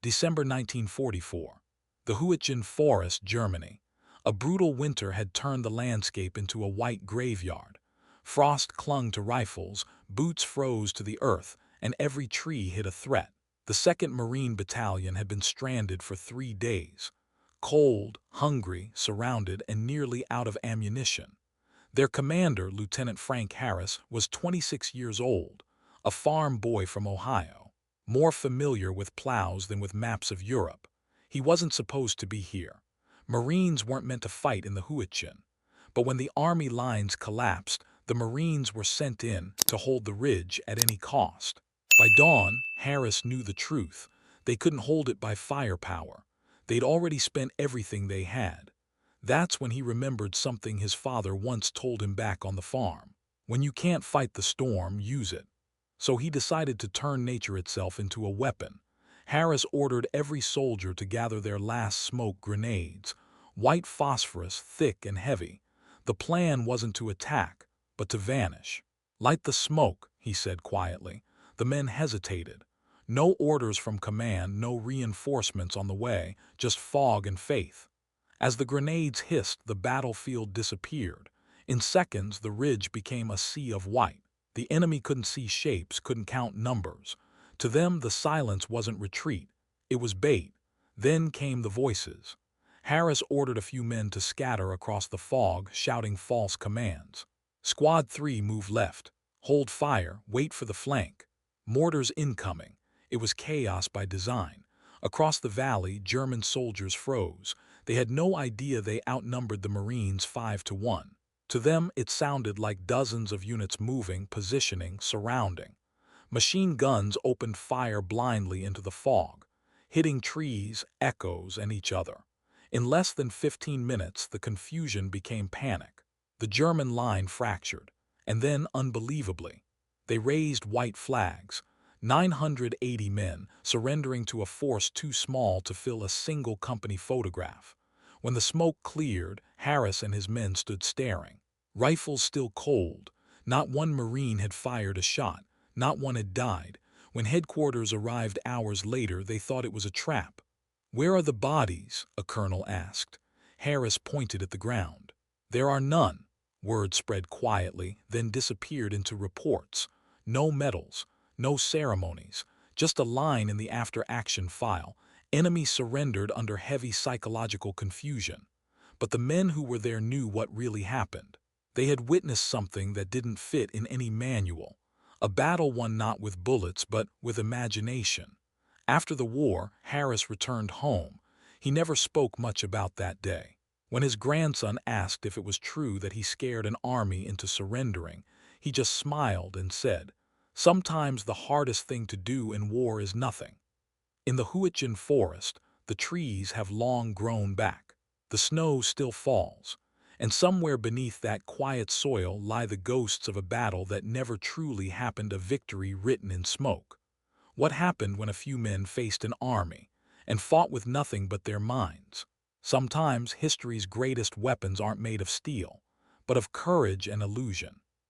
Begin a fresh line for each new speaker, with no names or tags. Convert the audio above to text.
December 1944. The Huichen Forest, Germany. A brutal winter had turned the landscape into a white graveyard. Frost clung to rifles, boots froze to the earth, and every tree hid a threat. The 2nd Marine Battalion had been stranded for 3 days. Cold, hungry, surrounded, and nearly out of ammunition. Their commander, Lieutenant Frank Harris, was 26 years old, a farm boy from Ohio, more familiar with plows than with maps of Europe. He wasn't supposed to be here. Marines weren't meant to fight in the Huichen. But when the army lines collapsed, the Marines were sent in to hold the ridge at any cost. By dawn, Harris knew the truth. They couldn't hold it by firepower. They'd already spent everything they had. That's when he remembered something his father once told him back on the farm. When you can't fight the storm, use it. So he decided to turn nature itself into a weapon. Harris ordered every soldier to gather their last smoke grenades, white phosphorus, thick and heavy. The plan wasn't to attack, but to vanish. "Light the smoke," he said quietly. The men hesitated. No orders from command, no reinforcements on the way, just fog and faith. As the grenades hissed, the battlefield disappeared. In seconds, the ridge became a sea of white. The enemy couldn't see shapes, couldn't count numbers. To them, the silence wasn't retreat. It was bait. Then came the voices. Harris ordered a few men to scatter across the fog, shouting false commands. "Squad 3, move left. Hold fire, wait for the flank. Mortars incoming." It was chaos by design. Across the valley, German soldiers froze. They had no idea they outnumbered the Marines 5-1. To them, it sounded like dozens of units moving, positioning, surrounding. Machine guns opened fire blindly into the fog, hitting trees, echoes, and each other. In less than 15 minutes, the confusion became panic. The German line fractured, and then, unbelievably, they raised white flags. 980 men surrendering to a force too small to fill a single company photograph. When the smoke cleared, Harris and his men stood staring. Rifles still cold. Not one Marine had fired a shot. Not one had died. When headquarters arrived hours later, they thought it was a trap. "Where are the bodies?" a colonel asked. Harris pointed at the ground. "There are none." Word spread quietly, then disappeared into reports. No medals. No ceremonies, just a line in the after-action file. Enemy surrendered under heavy psychological confusion. But the men who were there knew what really happened. They had witnessed something that didn't fit in any manual. A battle won not with bullets, but with imagination. After the war, Harris returned home. He never spoke much about that day. When his grandson asked if it was true that he scared an army into surrendering, he just smiled and said, "Sometimes the hardest thing to do in war is nothing." In the Huichen Forest, the trees have long grown back. The snow still falls. And somewhere beneath that quiet soil lie the ghosts of a battle that never truly happened, a victory written in smoke. What happened when a few men faced an army and fought with nothing but their minds? Sometimes history's greatest weapons aren't made of steel, but of courage and illusion.